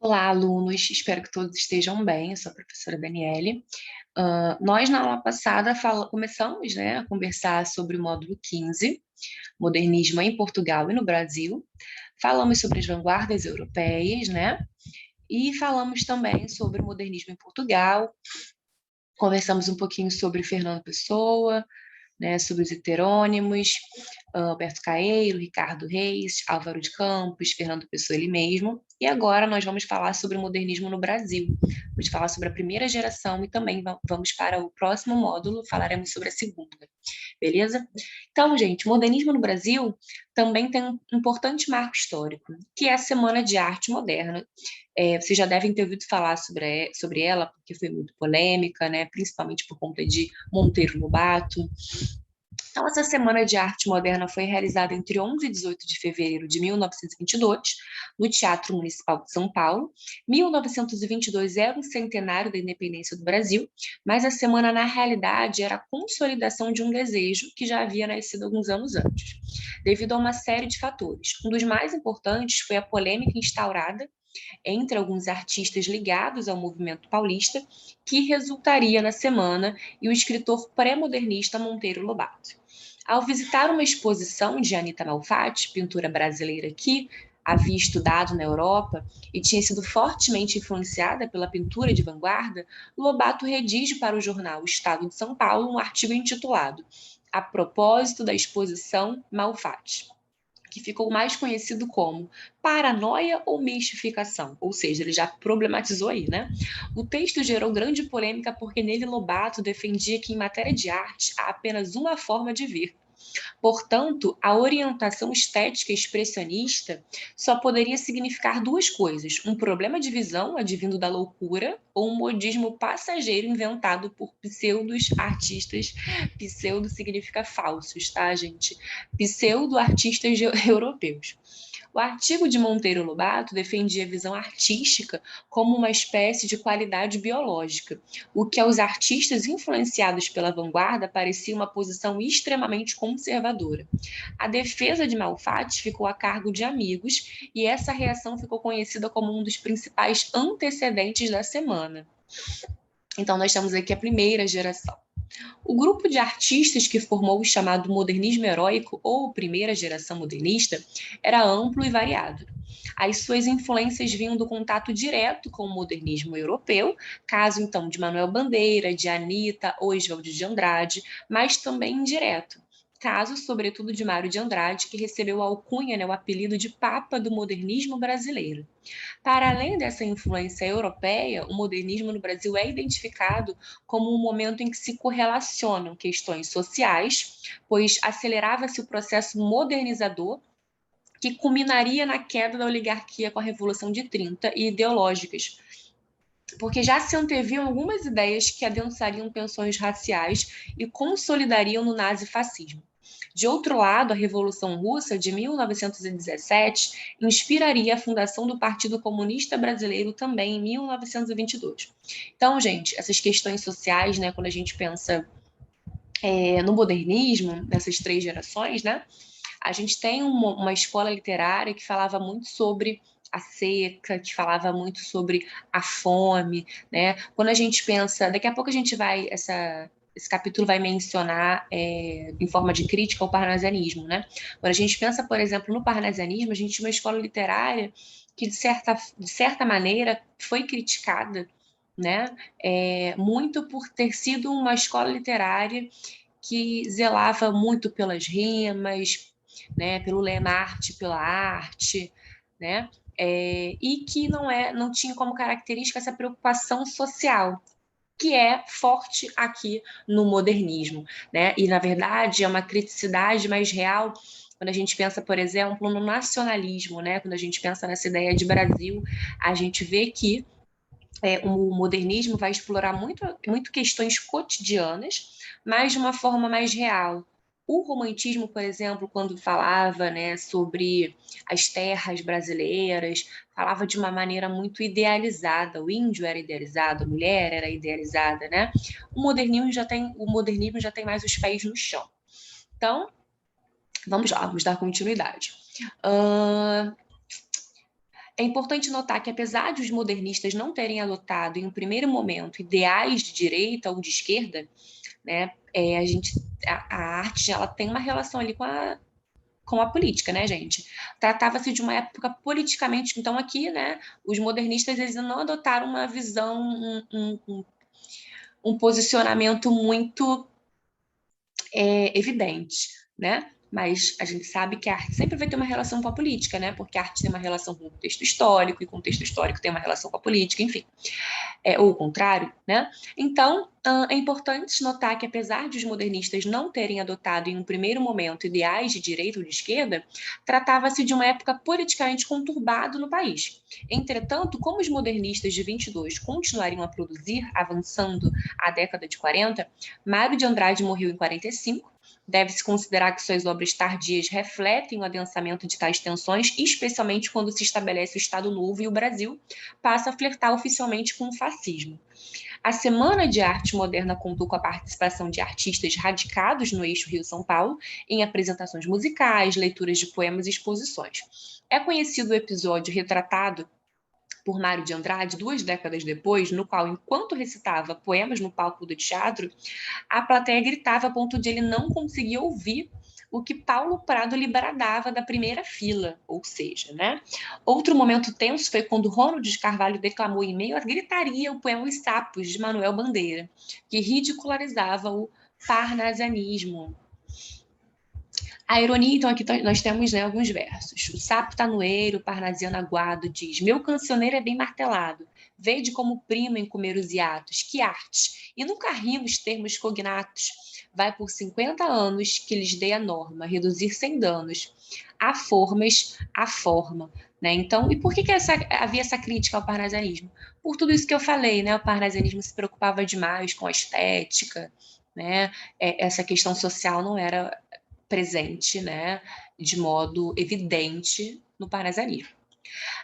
Olá, alunos. Espero que todos estejam bem. Eu sou a professora Daniele. Nós, na aula passada, começamos, né, a conversar sobre o módulo 15, Modernismo em Portugal e no Brasil. Falamos sobre as vanguardas europeias, né? E falamos também sobre o modernismo em Portugal. Conversamos um pouquinho sobre Fernando Pessoa, né, sobre os heterônimos, Alberto Caeiro, Ricardo Reis, Álvaro de Campos, Fernando Pessoa ele mesmo. E agora nós vamos falar sobre o modernismo no Brasil. Vamos falar sobre a primeira geração e também vamos para o próximo módulo, falaremos sobre a segunda. Beleza? Então, gente, o modernismo no Brasil também tem um importante marco histórico, que é a Semana de Arte Moderna. Vocês já devem ter ouvido falar sobre ela, porque foi muito polêmica, né? Principalmente por conta de Monteiro Lobato. Então, essa Semana de Arte Moderna foi realizada entre 11 e 18 de fevereiro de 1922, no Teatro Municipal de São Paulo. 1922 era o centenário da independência do Brasil, mas a semana, na realidade, era a consolidação de um desejo que já havia nascido alguns anos antes, devido a uma série de fatores. Um dos mais importantes foi a polêmica instaurada entre alguns artistas ligados ao movimento paulista, que resultaria na semana, e o escritor pré-modernista Monteiro Lobato. Ao visitar uma exposição de Anita Malfatti, pintura brasileira que havia estudado na Europa e tinha sido fortemente influenciada pela pintura de vanguarda, Lobato redige para o jornal Estado de São Paulo um artigo intitulado A propósito da exposição Malfatti, que ficou mais conhecido como paranoia ou mistificação, ou seja, ele já problematizou aí, né? O texto gerou grande polêmica porque nele Lobato defendia que em matéria de arte há apenas uma forma de ver. Portanto, a orientação estética expressionista só poderia significar duas coisas: um problema de visão advindo da loucura ou um modismo passageiro inventado por pseudos artistas. Pseudo significa falsos, tá, gente? Pseudo artistas europeus. O artigo de Monteiro Lobato defendia a visão artística como uma espécie de qualidade biológica, o que aos artistas influenciados pela vanguarda parecia uma posição extremamente conservadora. A defesa de Malfatti ficou a cargo de amigos e essa reação ficou conhecida como um dos principais antecedentes da semana. Então, nós temos aqui a primeira geração. O grupo de artistas que formou o chamado modernismo heróico ou primeira geração modernista era amplo e variado. As suas influências vinham do contato direto com o modernismo europeu, caso então de Manuel Bandeira, de Anita ou Oswald de Andrade, mas também indireto, caso sobretudo de Mário de Andrade, que recebeu a alcunha, né, o apelido de Papa do modernismo brasileiro. Para além dessa influência europeia, o modernismo no Brasil é identificado como um momento em que se correlacionam questões sociais, pois acelerava-se o processo modernizador que culminaria na queda da oligarquia com a Revolução de 30 e ideológicas, porque já se anteviam algumas ideias que adensariam tensões raciais e consolidariam no nazifascismo. De outro lado, a Revolução Russa de 1917 inspiraria a fundação do Partido Comunista Brasileiro também em 1922. Então, gente, essas questões sociais, né, quando a gente pensa no modernismo, nessas três gerações, né, a gente tem uma escola literária que falava muito sobre a seca, que falava muito sobre a fome, né? Quando a gente pensa, daqui a pouco a gente vai, esse capítulo vai mencionar em forma de crítica o parnasianismo, né? Quando a gente pensa, por exemplo, no parnasianismo, a gente tinha uma escola literária que, de certa maneira, foi criticada, né? Muito por ter sido uma escola literária que zelava muito pelas rimas, né, pelo lema arte pela arte, né, e que não tinha como característica essa preocupação social, que é forte aqui no modernismo, né? E, na verdade, é uma criticidade mais real quando a gente pensa, por exemplo, no nacionalismo, né? Quando a gente pensa nessa ideia de Brasil, a gente vê que o modernismo vai explorar muito questões cotidianas, mas de uma forma mais real. O romantismo, por exemplo, quando falava, né, sobre as terras brasileiras, falava de uma maneira muito idealizada. O índio era idealizado, a mulher era idealizada, né? O modernismo já tem mais os pés no chão. Então, vamos lá, vamos dar continuidade. É importante notar que, apesar de os modernistas não terem adotado, em um primeiro momento, ideais de direita ou de esquerda, né, a arte ela tem uma relação ali com a política, né, gente? Tratava-se de uma época politicamente. Então, aqui, né, os modernistas eles não adotaram uma visão, um posicionamento muito evidente, né? Mas a gente sabe que a arte sempre vai ter uma relação com a política, né? Porque a arte tem uma relação com o contexto histórico, e o contexto histórico tem uma relação com a política, enfim. Ou o contrário, né? Então, é importante notar que, apesar de os modernistas não terem adotado, em um primeiro momento, ideais de direita ou de esquerda, tratava-se de uma época politicamente conturbada no país. Entretanto, como os modernistas de 22 continuariam a produzir, avançando a década de 40, Mário de Andrade morreu em 45. Deve-se considerar que suas obras tardias refletem o adensamento de tais tensões, especialmente quando se estabelece o Estado Novo e o Brasil passa a flertar oficialmente com o fascismo. A Semana de Arte Moderna contou com a participação de artistas radicados no eixo Rio-São Paulo em apresentações musicais, leituras de poemas e exposições. É conhecido o episódio retratado por Mário de Andrade 2 décadas depois, no qual, enquanto recitava poemas no palco do teatro, a plateia gritava a ponto de ele não conseguir ouvir o que Paulo Prado lhe bradava da primeira fila, ou seja, né? Outro momento tenso foi quando Ronald de Carvalho declamou em meio à gritaria o poema Os Sapos, de Manuel Bandeira, que ridicularizava o parnasianismo. A ironia, então, aqui nós temos, né, alguns versos. O sapo tanoeiro, parnasiano aguado, diz: meu cancioneiro é bem martelado, vede como prima em comer os hiatos, que arte! E nunca rimos termos cognatos. Vai por 50 anos que lhes dei a norma, reduzir sem danos. Há formas, a forma. Né? Então, e por que havia essa crítica ao parnasianismo? Por tudo isso que eu falei, né? O parnasianismo se preocupava demais com a estética, né? Essa questão social não era presente, né, de modo evidente no parnasianismo.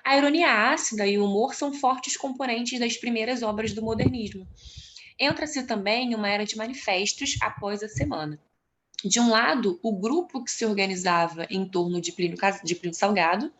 A ironia ácida e o humor são fortes componentes das primeiras obras do modernismo. Entra-se também em uma era de manifestos após a semana. De um lado, o grupo que se organizava em torno de Plínio Salgado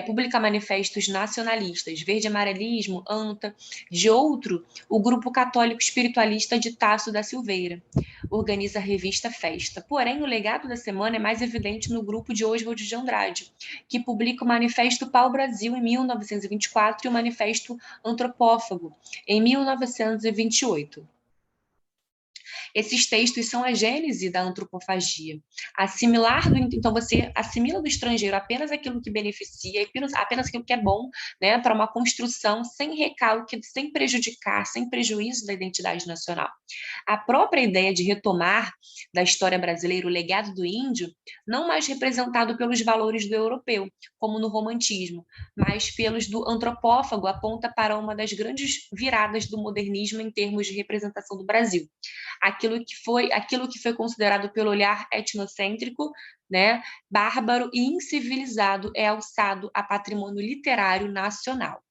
publica manifestos nacionalistas, verde-amarelismo, ANTA. De outro, o grupo católico espiritualista de Tasso da Silveira organiza a revista Festa. Porém, o legado da semana é mais evidente no grupo de Oswald de Andrade, que publica o Manifesto Pau-Brasil em 1924 e o Manifesto Antropófago em 1928. Esses textos são a gênese da antropofagia. Então, você assimila do estrangeiro apenas aquilo que beneficia, apenas aquilo que é bom, né, para uma construção sem recalque, sem prejudicar, sem prejuízo da identidade nacional. A própria ideia de retomar da história brasileira o legado do índio, não mais representado pelos valores do europeu, como no romantismo, mas pelos do antropófago, aponta para uma das grandes viradas do modernismo em termos de representação do Brasil. Aquilo que foi considerado pelo olhar etnocêntrico, né, bárbaro e incivilizado é alçado a patrimônio literário nacional.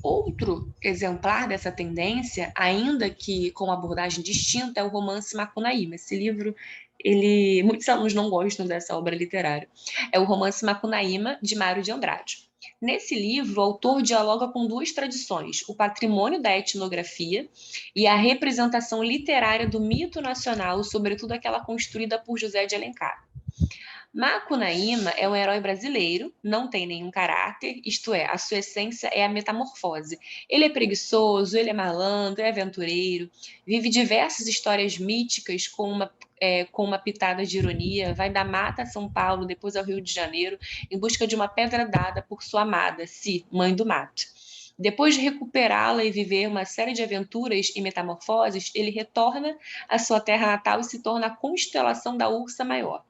Outro exemplar dessa tendência, ainda que com abordagem distinta, é o romance Macunaíma. Esse livro, muitos alunos não gostam dessa obra literária. É o romance Macunaíma, de Mário de Andrade. Nesse livro, o autor dialoga com duas tradições: o patrimônio da etnografia e a representação literária do mito nacional, sobretudo aquela construída por José de Alencar. Macunaíma é um herói brasileiro, não tem nenhum caráter, isto é, a sua essência é a metamorfose. Ele é preguiçoso, ele é malandro, é aventureiro, vive diversas histórias míticas com uma pitada de ironia, vai da mata a São Paulo, depois ao Rio de Janeiro, em busca de uma pedra dada por sua amada, Si, mãe do mato. Depois de recuperá-la e viver uma série de aventuras e metamorfoses, ele retorna à sua terra natal e se torna a constelação da Ursa Maior.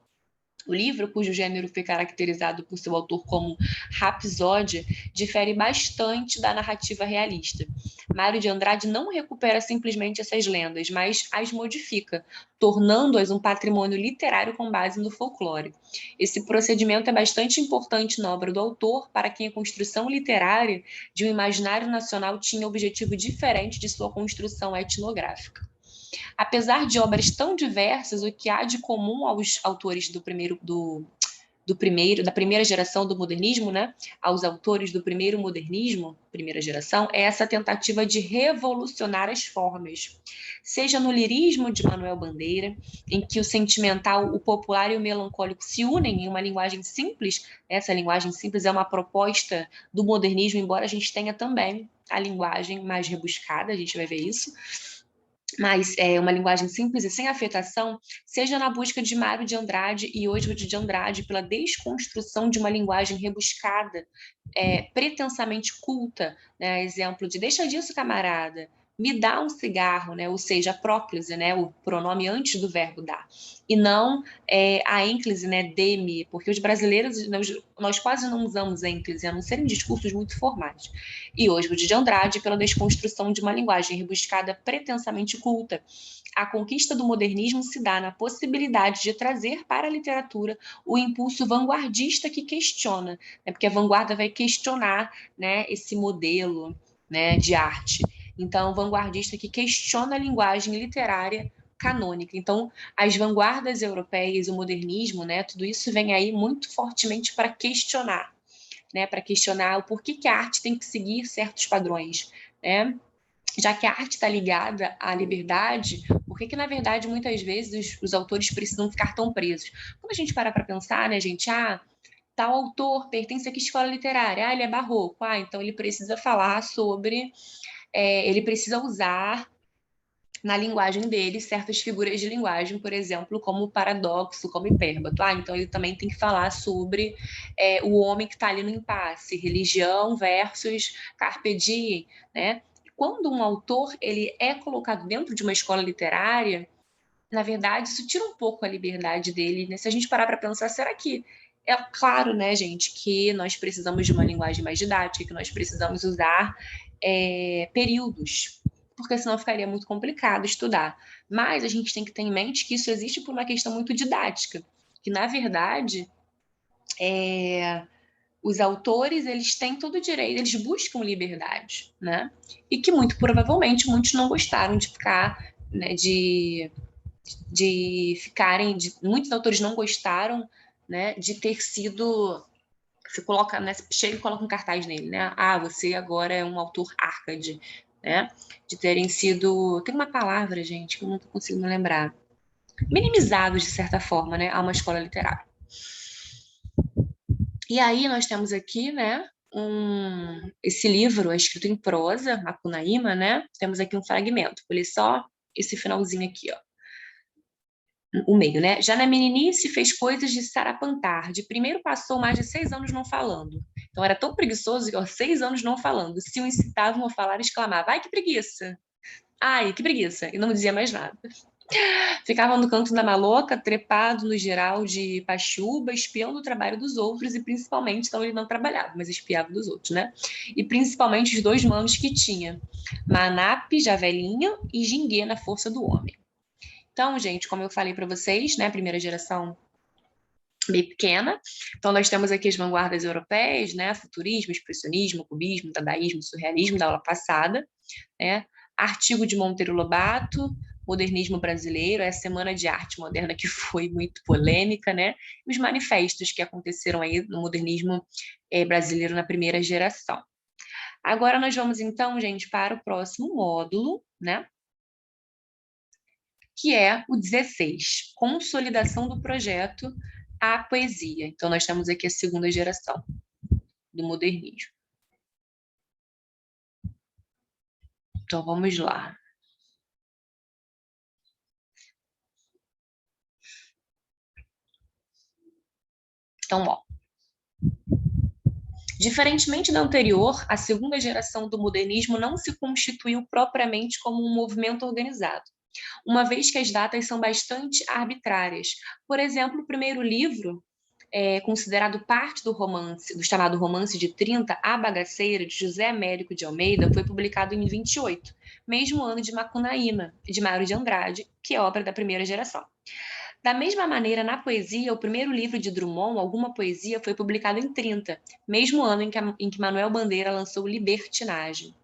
O livro, cujo gênero foi caracterizado por seu autor como rapsódia, difere bastante da narrativa realista. Mário de Andrade não recupera simplesmente essas lendas, mas as modifica, tornando-as um patrimônio literário com base no folclore. Esse procedimento é bastante importante na obra do autor, para quem a construção literária de um imaginário nacional tinha objetivo diferente de sua construção etnográfica. Apesar de obras tão diversas, o que há de comum aos autores da primeira geração do modernismo, né, aos autores do primeiro modernismo, primeira geração, é essa tentativa de revolucionar as formas. Seja no lirismo de Manuel Bandeira, em que o sentimental, o popular e o melancólico se unem em uma linguagem simples, essa linguagem simples é uma proposta do modernismo, embora a gente tenha também a linguagem mais rebuscada, a gente vai ver isso, mas é uma linguagem simples e sem afetação, seja na busca de Mário de Andrade e Oswald de Andrade pela desconstrução de uma linguagem rebuscada, pretensamente culta, né? Exemplo de deixa disso, camarada, me dá um cigarro, né? Ou seja, a próclise, né? O pronome antes do verbo dar, e não a ênclise, né? Dê-me, porque os brasileiros, nós quase não usamos ênclise, a não ser em discursos muito formais. E Oswald de Andrade pela desconstrução de uma linguagem rebuscada pretensamente culta. A conquista do modernismo se dá na possibilidade de trazer para a literatura o impulso vanguardista que questiona, né, porque a vanguarda vai questionar, né, esse modelo, né, de arte. Então, vanguardista que questiona a linguagem literária canônica. Então, as vanguardas europeias, o modernismo, né, tudo isso vem aí muito fortemente para questionar, né, para questionar o porquê que a arte tem que seguir certos padrões, né? Já que a arte está ligada à liberdade, por que, na verdade, muitas vezes os autores precisam ficar tão presos? Quando a gente para pensar, né, gente, tal autor pertence a que escola literária? Ele é barroco. Então ele precisa falar sobre, ele precisa usar na linguagem dele certas figuras de linguagem, por exemplo, como paradoxo, como hipérbato. Então ele também tem que falar sobre o homem que está ali no impasse, religião versus carpe diem, né? Quando um autor ele é colocado dentro de uma escola literária, na verdade, isso tira um pouco a liberdade dele, né? Se a gente parar para pensar, será que é claro, né, gente, que nós precisamos de uma linguagem mais didática, que nós precisamos usar períodos, porque senão ficaria muito complicado estudar. Mas a gente tem que ter em mente que isso existe por uma questão muito didática, que na verdade os autores eles têm todo o direito, eles buscam liberdade, né? E que muito provavelmente muitos não gostaram de ficar, né, muitos autores não gostaram, né, de ter sido, você coloca, né, chega e coloca um cartaz nele, né, você agora é um autor Arcade, né, de terem sido, tem uma palavra, gente, que eu não tô conseguindo lembrar, minimizados de certa forma, né, a uma escola literária. E aí nós temos aqui, né, esse livro é escrito em prosa, Macunaíma, né, temos aqui um fragmento, olha só esse finalzinho aqui, ó. O meio, né? Já na meninice fez coisas de sarapantar. De primeiro passou mais de 6 anos não falando. Então era tão preguiçoso que, 6 anos não falando. Se o incitavam a falar, exclamava: ai, que preguiça! Ai, que preguiça! E não dizia mais nada. Ficava no canto da maloca, trepado no geral de paxiúba, espiando o trabalho dos outros e principalmente, então ele não trabalhava, mas espiava dos outros, né? E principalmente os 2 manos que tinha, Manape, já velhinho, e Jinguê na força do homem. Então, gente, como eu falei para vocês, né, primeira geração bem pequena. Então, nós temos aqui as vanguardas europeias, né, futurismo, expressionismo, cubismo, dadaísmo, surrealismo da aula passada, né, artigo de Monteiro Lobato, modernismo brasileiro, é a Semana de Arte Moderna que foi muito polêmica, né, e os manifestos que aconteceram aí no modernismo brasileiro na primeira geração. Agora nós vamos então, gente, para o próximo módulo, né, que é o 16, consolidação do projeto à poesia. Então, nós temos aqui a segunda geração do modernismo. Então, vamos lá. Então, ó. Diferentemente da anterior, a segunda geração do modernismo não se constituiu propriamente como um movimento organizado, uma vez que as datas são bastante arbitrárias. Por exemplo, o primeiro livro, considerado parte do romance, do chamado Romance de 30, A Bagaceira, de José Américo de Almeida, foi publicado em 28, mesmo ano de Macunaíma, de Mário de Andrade, que é obra da primeira geração. Da mesma maneira, na poesia, o primeiro livro de Drummond, Alguma Poesia, foi publicado em 30, mesmo ano em que Manuel Bandeira lançou Libertinagem.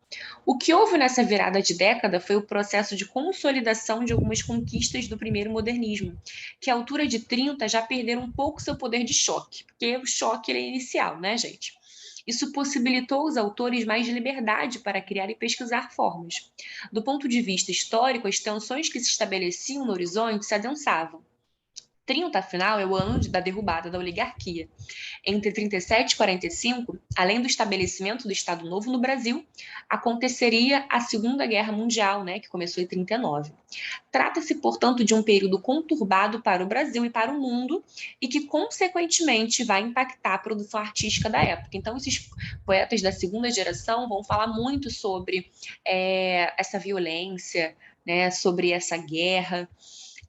O que houve nessa virada de década foi o processo de consolidação de algumas conquistas do primeiro modernismo, que à altura de 30 já perderam um pouco seu poder de choque, porque o choque ele é inicial, né, gente? Isso possibilitou aos autores mais liberdade para criar e pesquisar formas. Do ponto de vista histórico, as tensões que se estabeleciam no horizonte se adensavam. 30, afinal, é o ano da derrubada da oligarquia. Entre 37 e 45, além do estabelecimento do Estado Novo no Brasil, aconteceria a Segunda Guerra Mundial, né, que começou em 39. Trata-se, portanto, de um período conturbado para o Brasil e para o mundo e que, consequentemente, vai impactar a produção artística da época. Então, esses poetas da segunda geração vão falar muito sobre essa violência, né, sobre essa guerra.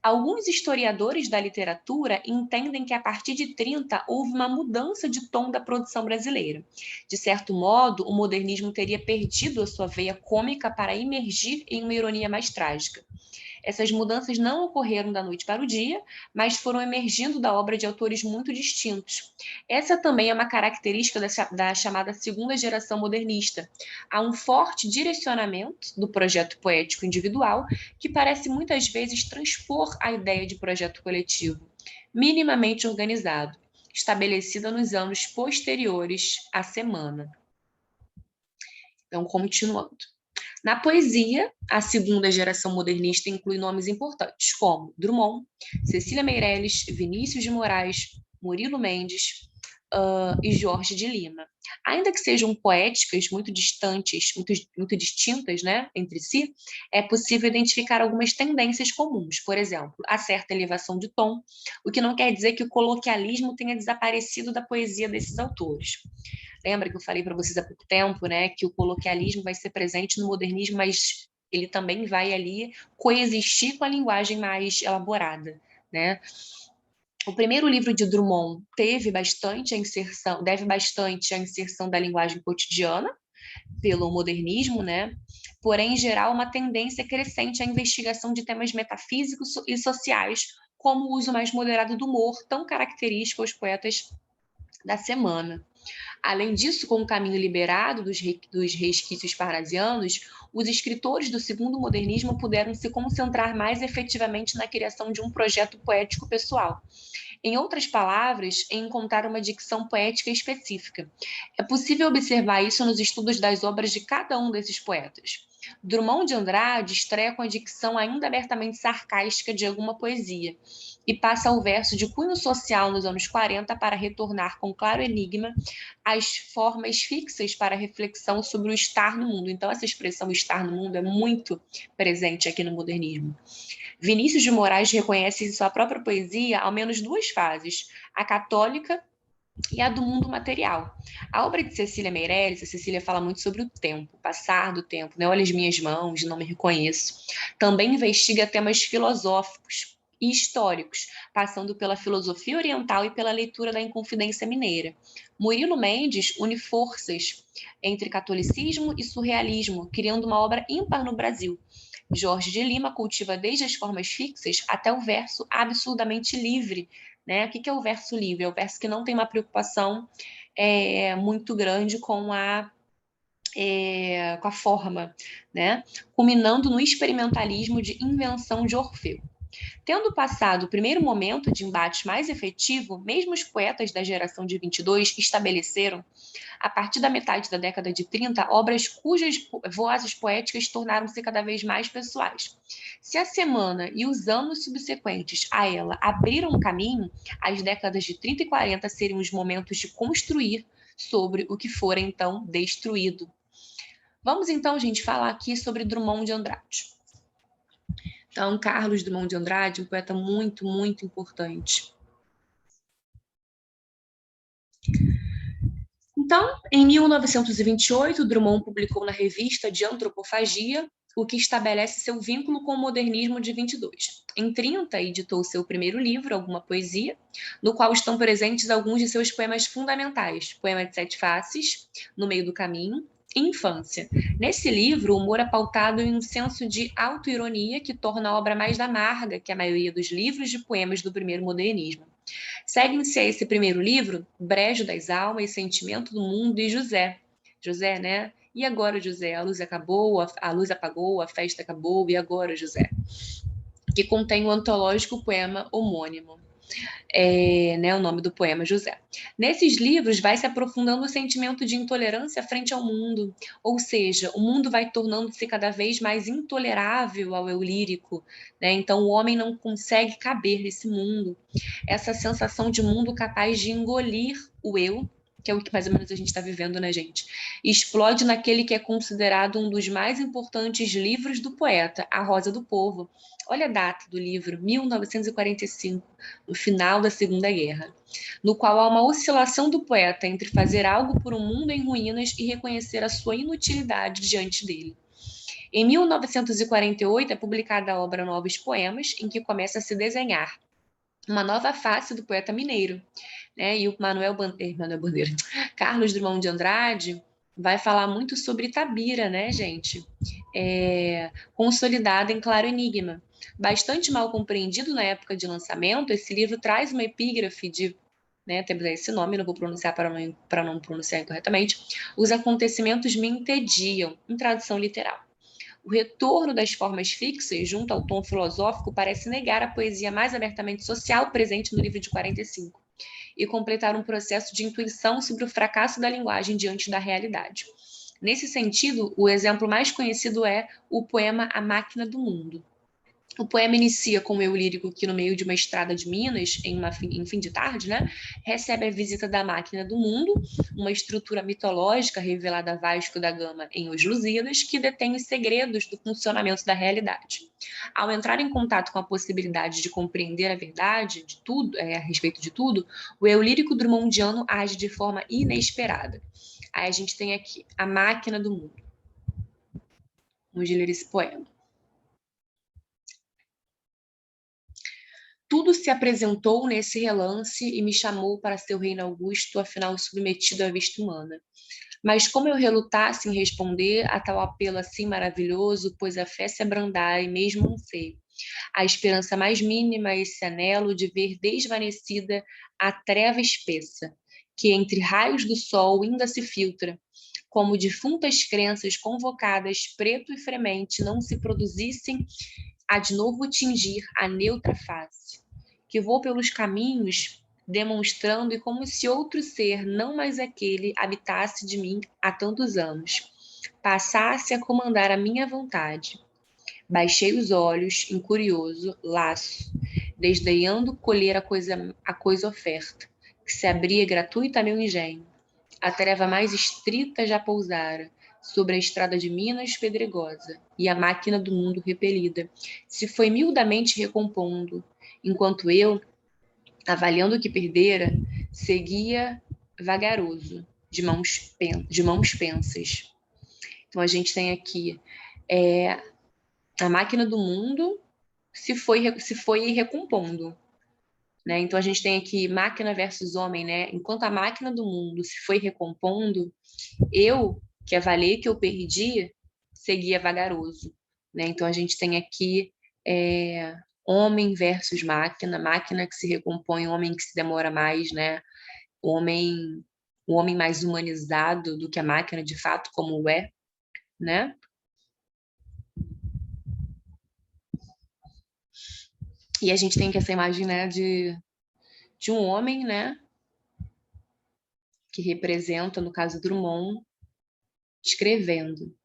Alguns historiadores da literatura entendem que a partir de 30 houve uma mudança de tom da produção brasileira. De certo modo, o modernismo teria perdido a sua veia cômica para emergir em uma ironia mais trágica. Essas mudanças não ocorreram da noite para o dia, mas foram emergindo da obra de autores muito distintos. Essa também é uma característica da chamada segunda geração modernista. Há um forte direcionamento do projeto poético individual que parece muitas vezes transpor a ideia de projeto coletivo, minimamente organizado, estabelecida nos anos posteriores à semana. Então, continuando. Na poesia, a segunda geração modernista inclui nomes importantes como Drummond, Cecília Meirelles, Vinícius de Moraes, Murilo Mendes e Jorge de Lima. Ainda que sejam poéticas muito distantes, muito distintas, né, entre si, é possível identificar algumas tendências comuns. Por exemplo, a certa elevação de tom, o que não quer dizer que o coloquialismo tenha desaparecido da poesia desses autores. Lembra que eu falei para vocês há pouco tempo, né, que o coloquialismo vai ser presente no modernismo, mas ele também vai ali coexistir com a linguagem mais elaborada, né? O primeiro livro de Drummond deve bastante a inserção da linguagem cotidiana pelo modernismo, né? Porém, em geral, uma tendência crescente à investigação de temas metafísicos e sociais, como o uso mais moderado do humor, tão característico aos poetas da semana. Além disso, com o caminho liberado dos resquícios parnasianos, os escritores do segundo modernismo puderam se concentrar mais efetivamente na criação de um projeto poético pessoal. Em outras palavras, em encontrar uma dicção poética específica. É possível observar isso nos estudos das obras de cada um desses poetas. Drummond de Andrade estreia com a dicção ainda abertamente sarcástica de alguma poesia e passa ao verso de cunho social nos anos 40 para retornar com claro enigma às formas fixas para reflexão sobre o estar no mundo. Então, essa expressão estar no mundo é muito presente aqui no modernismo. Vinícius de Moraes reconhece em sua própria poesia ao menos duas fases, a católica e a do mundo material. A obra de Cecília Meirelles, a Cecília fala muito sobre o tempo, o passar do tempo, né? Olha as minhas mãos, não me reconheço. Também investiga temas filosóficos e históricos, passando pela filosofia oriental e pela leitura da Inconfidência Mineira. Murilo Mendes une forças entre catolicismo e surrealismo, criando uma obra ímpar no Brasil. Jorge de Lima cultiva desde as formas fixas até o verso absurdamente livre, né? O que é o verso livre? É o verso que não tem uma preocupação muito grande com a forma, né? Culminando no experimentalismo de invenção de Orfeu. Tendo passado o primeiro momento de embate mais efetivo, mesmo os poetas da geração de 22 estabeleceram, a partir da metade da década de 30, obras cujas vozes poéticas tornaram-se cada vez mais pessoais. Se a semana e os anos subsequentes a ela abriram um caminho, as décadas de 30 e 40 seriam os momentos de construir sobre o que for então destruído. Vamos então, gente, falar aqui sobre Drummond de Andrade. Então, Carlos Drummond de Andrade, um poeta muito, muito importante. Então, em 1928, Drummond publicou na revista de Antropofagia, o que estabelece seu vínculo com o modernismo de 22. Em 30, editou seu primeiro livro, Alguma Poesia, no qual estão presentes alguns de seus poemas fundamentais, Poema de Sete Faces, No Meio do Caminho, e Infância. Nesse livro, o humor é pautado em um senso de autoironia que torna a obra mais amarga que a maioria dos livros de poemas do primeiro modernismo. Seguem-se a esse primeiro livro Brejo das Almas, Sentimento do Mundo e José. José, né? E agora, José? A luz acabou, a luz apagou, a festa acabou, e agora, José? Que contém o antológico poema homônimo. Né, o nome do poema José. Nesses livros vai se aprofundando o sentimento de intolerância frente ao mundo, ou seja, o mundo vai tornando-se cada vez mais intolerável ao eu lírico, né? Então o homem não consegue caber nesse mundo. Essa sensação de mundo capaz de engolir o eu, que é o que mais ou menos a gente está vivendo, né, gente? Explode naquele que é considerado um dos mais importantes livros do poeta, A Rosa do Povo. Olha a data do livro, 1945, no final da Segunda Guerra, no qual há uma oscilação do poeta entre fazer algo por um mundo em ruínas e reconhecer a sua inutilidade diante dele. Em 1948 é publicada a obra Novos Poemas, em que começa a se desenhar uma nova face do poeta mineiro, né? E o Manuel Bandeira, Carlos Drummond de Andrade vai falar muito sobre Itabira, né, gente? Consolidada em Claro Enigma. Bastante mal compreendido na época de lançamento, esse livro traz uma epígrafe de, né, temos esse nome, não vou pronunciar para não pronunciar incorretamente, os acontecimentos me entediam, em tradução literal. O retorno das formas fixas, junto ao tom filosófico, parece negar a poesia mais abertamente social presente no livro de 45 e completar um processo de intuição sobre o fracasso da linguagem diante da realidade. Nesse sentido, o exemplo mais conhecido é o poema A Máquina do Mundo. O poema inicia com o eu lírico que, no meio de uma estrada de Minas, em fim de tarde, né, recebe a visita da máquina do mundo, uma estrutura mitológica revelada a Vasco da Gama em Os Lusíadas, que detém os segredos do funcionamento da realidade. Ao entrar em contato com a possibilidade de compreender a verdade de tudo, a respeito de tudo, o eu lírico drummondiano age de forma inesperada. Aí a gente tem aqui a máquina do mundo. Vamos ler esse poema. Tudo se apresentou nesse relance e me chamou para seu reino augusto, afinal submetido à vista humana. Mas como eu relutasse em responder a tal apelo assim maravilhoso, pois a fé se abrandar e mesmo não sei. A esperança mais mínima, esse anelo de ver desvanecida a treva espessa, que entre raios do sol ainda se filtra, como defuntas crenças convocadas, preto e fremente, não se produzissem a de novo tingir a neutra face, que vou pelos caminhos demonstrando e como se outro ser, não mais aquele, habitasse de mim há tantos anos, passasse a comandar a minha vontade. Baixei os olhos, incurioso, laço, desdenhando colher a coisa oferta, que se abria gratuita a meu engenho. A treva mais estrita já pousara sobre a estrada de Minas pedregosa, e a máquina do mundo repelida se foi miudamente recompondo, enquanto eu, avaliando o que perdera, seguia vagaroso, de mãos pensas. Então a gente tem aqui a máquina do mundo se foi recompondo. Né? Então a gente tem aqui máquina versus homem, né? Enquanto a máquina do mundo se foi recompondo, eu, que avaliei que eu perdi, seguia vagaroso. Né? Então a gente tem aqui homem versus máquina, máquina que se recompõe, homem que se demora mais, né? Homem, o homem mais humanizado do que a máquina de fato, como é, né? E a gente tem que essa imagem, né, de um homem, né, que representa, no caso Drummond, escrevendo.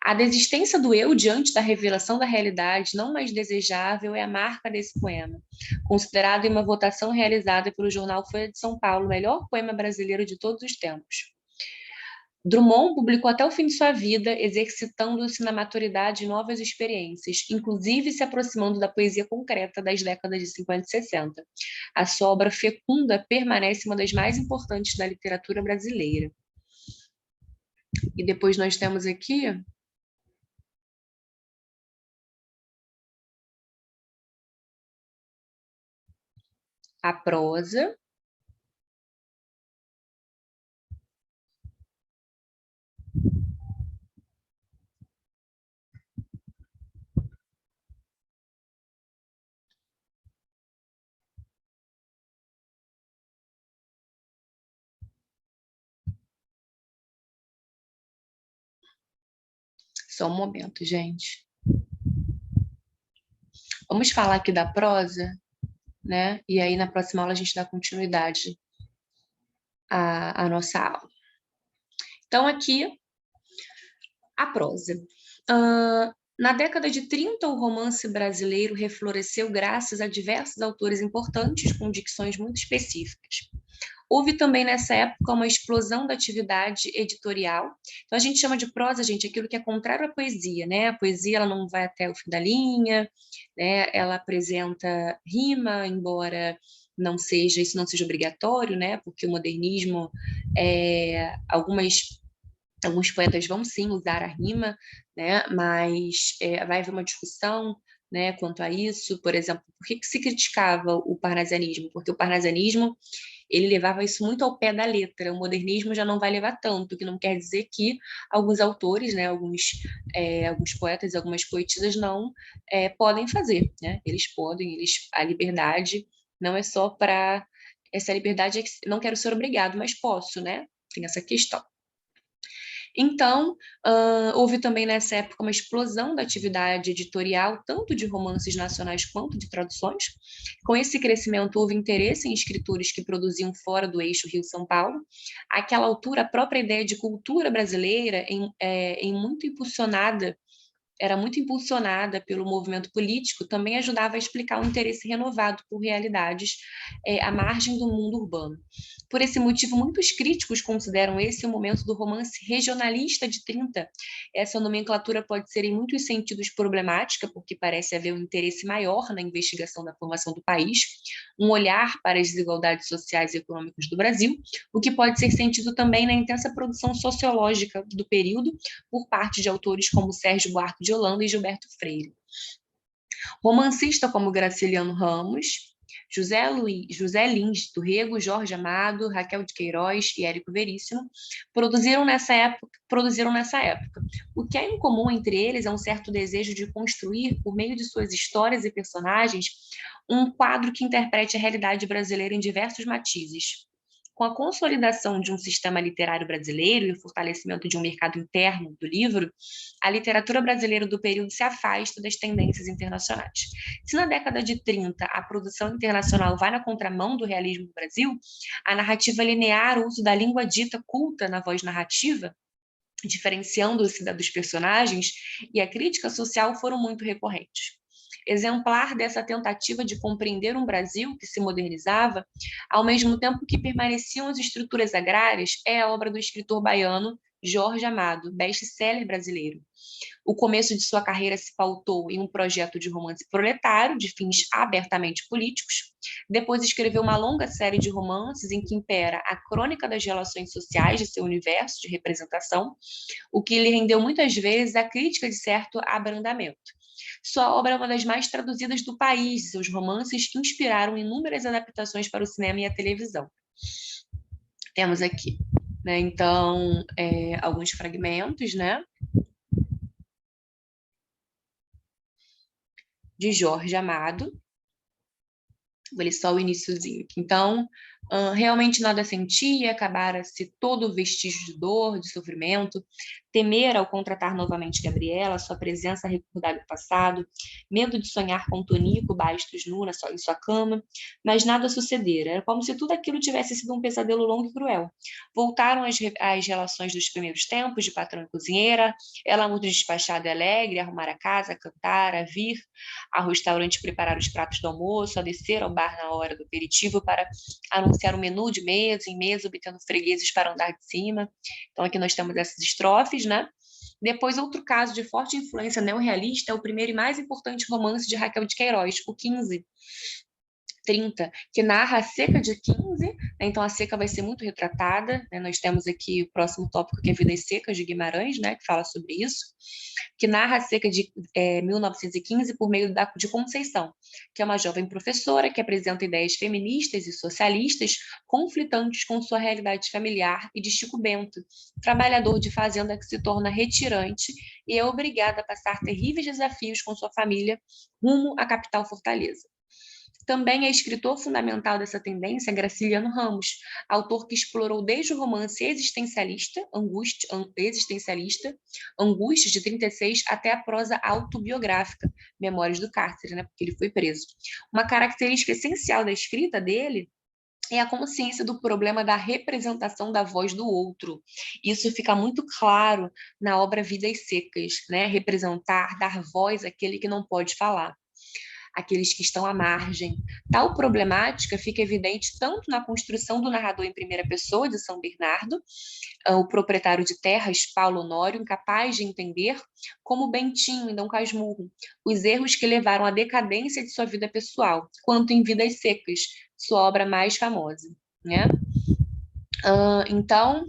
A desistência do eu diante da revelação da realidade não mais desejável é a marca desse poema, considerado em uma votação realizada pelo jornal Folha de São Paulo o melhor poema brasileiro de todos os tempos. Drummond publicou até o fim de sua vida, exercitando-se na maturidade em novas experiências, inclusive se aproximando da poesia concreta das décadas de 50 e 60. A sua obra fecunda permanece uma das mais importantes da literatura brasileira. E depois nós temos aqui a prosa, Só um momento, gente. Vamos falar aqui da prosa, né? E aí, na próxima aula, a gente dá continuidade à nossa aula. Então, aqui, a prosa. Na década de 30, o romance brasileiro refloresceu graças a diversos autores importantes com dicções muito específicas. Houve também, nessa época, uma explosão da atividade editorial. Então, a gente chama de prosa, gente, aquilo que é contrário à poesia, né? A poesia, ela não vai até o fim da linha, né? Ela apresenta rima, embora isso não seja obrigatório, né? Porque o modernismo, alguns poetas vão sim usar a rima, né? Mas vai haver uma discussão, né, quanto a isso. Por exemplo, por que se criticava o parnasianismo? Porque o parnasianismo ele levava isso muito ao pé da letra. O modernismo já não vai levar tanto, que não quer dizer que alguns autores, né, alguns poetas e algumas poetisas não podem fazer, né? Eles podem, a liberdade não é só para essa liberdade, não quero ser obrigado, mas posso, né? Tem essa questão. Então, houve também nessa época uma explosão da atividade editorial, tanto de romances nacionais quanto de traduções. Com esse crescimento, houve interesse em escritores que produziam fora do eixo Rio-São Paulo. Àquela altura, a própria ideia de cultura brasileira, era muito impulsionada pelo movimento político, também ajudava a explicar um interesse renovado por realidades à margem do mundo urbano. Por esse motivo, muitos críticos consideram esse o momento do romance regionalista de 30. Essa nomenclatura pode ser, em muitos sentidos, problemática, porque parece haver um interesse maior na investigação da formação do país, um olhar para as desigualdades sociais e econômicas do Brasil, o que pode ser sentido também na intensa produção sociológica do período por parte de autores como Sérgio Buarque de Holanda e Gilberto Freire. Romancista como Graciliano Ramos, José Lins do Rego, Jorge Amado, Raquel de Queiroz e Érico Veríssimo produziram nessa época. O que há em comum entre eles é um certo desejo de construir, por meio de suas histórias e personagens, um quadro que interprete a realidade brasileira em diversos matizes. Com a consolidação de um sistema literário brasileiro e o fortalecimento de um mercado interno do livro, a literatura brasileira do período se afasta das tendências internacionais. Se na década de 30 a produção internacional vai na contramão do realismo do Brasil, a narrativa linear, o uso da língua dita culta na voz narrativa, diferenciando-se dos personagens, e a crítica social foram muito recorrentes. Exemplar dessa tentativa de compreender um Brasil que se modernizava, ao mesmo tempo que permaneciam as estruturas agrárias, é a obra do escritor baiano Jorge Amado, best-seller brasileiro. O começo de sua carreira se pautou em um projeto de romance proletário, de fins abertamente políticos. Depois escreveu uma longa série de romances em que impera a crônica das relações sociais de seu universo de representação, o que lhe rendeu muitas vezes a crítica de certo abrandamento. Sua obra é uma das mais traduzidas do país, seus romances inspiraram inúmeras adaptações para o cinema e a televisão. Temos aqui, né, então, alguns fragmentos, né, de Jorge Amado. Vou ler só o iniciozinho aqui. Então, realmente nada sentia, acabara-se todo vestígio de dor, de sofrimento, temer ao contratar novamente Gabriela, sua presença recordar o passado, medo de sonhar com Tonico, bastos nu em sua cama, mas nada sucedera. Era como se tudo aquilo tivesse sido um pesadelo longo e cruel. Voltaram as relações dos primeiros tempos, de patrão e cozinheira, ela muito despachada e alegre, a arrumar a casa, a cantar, a vir ao restaurante preparar os pratos do almoço, a descer ao bar na hora do aperitivo para anunciar o menu de mesa em mesa, obtendo fregueses para andar de cima. Então, aqui nós temos essas estrofes, né? Depois, outro caso de forte influência neorrealista é o primeiro e mais importante romance de Raquel de Queiroz, o 15, 30, que narra a seca de 15, né? Então a seca vai ser muito retratada, né? Nós temos aqui o próximo tópico, que é Vidas Secas, de Guimarães, né? Que fala sobre isso, que narra a seca de 1915 por meio de Conceição, que é uma jovem professora que apresenta ideias feministas e socialistas conflitantes com sua realidade familiar, e de Chico Bento, trabalhador de fazenda que se torna retirante e é obrigado a passar terríveis desafios com sua família rumo à capital Fortaleza. Também é escritor fundamental dessa tendência Graciliano Ramos, autor que explorou desde o romance Angústias, de 36, até a prosa autobiográfica, Memórias do Cárcere, né, porque ele foi preso. Uma característica essencial da escrita dele é a consciência do problema da representação da voz do outro. Isso fica muito claro na obra Vidas Secas, né? Representar, dar voz àquele que não pode falar, aqueles que estão à margem. Tal problemática fica evidente tanto na construção do narrador em primeira pessoa de São Bernardo, o proprietário de terras, Paulo Honório, incapaz de entender, como Bentinho, em Dom Casmurro, os erros que levaram à decadência de sua vida pessoal, quanto em Vidas Secas, sua obra mais famosa, né? Então,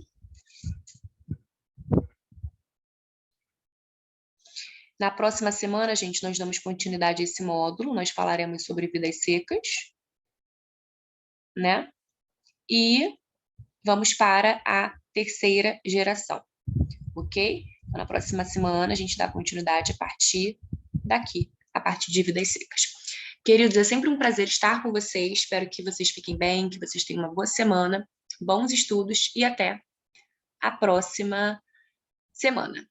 na próxima semana, gente, nós damos continuidade a esse módulo, nós falaremos sobre Vidas Secas, né? E vamos para a terceira geração, ok? Então, na próxima semana, a gente dá continuidade a partir daqui, a partir de Vidas Secas. Queridos, é sempre um prazer estar com vocês, espero que vocês fiquem bem, que vocês tenham uma boa semana, bons estudos e até a próxima semana.